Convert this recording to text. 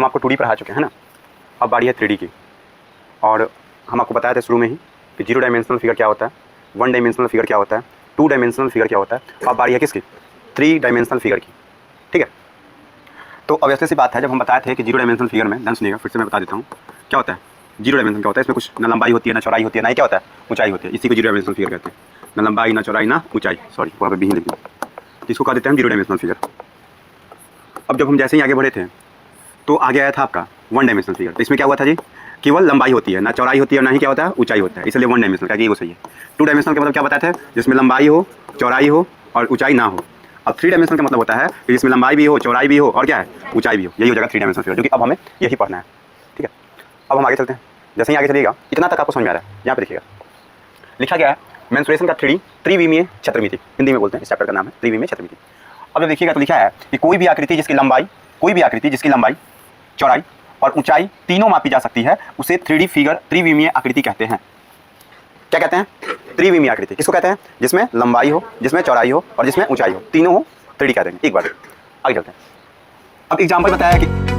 हम आपको 2D पढ़ा चुके हैं ना, अब बारी है 3D की। और हम आपको बताया था शुरू में ही कि 0 डायमेंशनल फिगर क्या होता है, 1 डायमेंशनल फिगर क्या होता है, 2 डायमेंशनल फिगर क्या होता है। अब बारी है किसकी, 3 डायमेंशनल फिगर की। ठीक है, तो अब ऐसी बात है, जब हम बताए थे कि 0 डायमेंशनल फिगर में, ध्यान सुनिएगा, फिर से मैं बता देता हूँ क्या होता है। 0 डायमेंशन क्या होता है, इसमें कुछ ना लंबाई होती है ना चौड़ाई होती है, ना ही क्या होता है ऊंचाई होती है। इसी को 0 डायमेंशनल फिगर कहते हैं। ना लंबाई ना चौड़ाई ना ऊंचाई, सॉरी वहाँ पे भी लिख दूँ, इसको कह देते हैं 0 डायमेंशनल फिगर। अब जब हम जैसे ही आगे बढ़े थे तो आगे आया था आपका 1 डायमेंशनल फिगर। तो इसमें क्या हुआ था जी, केवल लंबाई होती है, ना चौड़ाई होती है, ना ही क्या होता है ऊंचाई होता है, इसलिए 1 डायमेंशनल का ये वो सही है। 2 डायमेंशनल का मतलब क्या बताते हैं, जिसमें लंबाई हो, चौड़ाई हो और ऊंचाई ना हो। अब 3 डायमेंशनल का मतलब होता है कि जिसमें लंबाई भी हो, चौड़ाई भी हो और क्या है ऊंचाई भी हो। यही हो जाएगा 3 डायमेंशनल फिगर, क्योंकि अब हमें यही पढ़ना है। ठीक है, अब हम आगे चलते हैं। जैसे ही आगे चलिएगा, इतना तक आपको समझ में आ रहा है, यहाँ पे देखिएगा लिखा गया है मेंस्ट्रुएशन का 3D त्रिविमीय छत्रमिति, हिंदी में बोलते हैं, इस चैप्टर का नाम है त्रिविमीय छत्रमिति। अब जब देखिएगा तो लिखा है कि कोई भी आकृति जिसकी लंबाई, कोई भी आकृति जिसकी लंबाई, चौड़ाई और ऊंचाई तीनों मापी जा सकती है, उसे 3D फिगर त्रिविमीय आकृति कहते हैं। क्या कहते हैं, त्रिविमीय आकृति किसको कहते हैं, जिसमें लंबाई हो, जिसमें चौड़ाई हो और जिसमें ऊंचाई हो, तीनों हो 3D कह देंगे। एक बार आगे चलते हैं। अब एग्जाम्पल बताया कि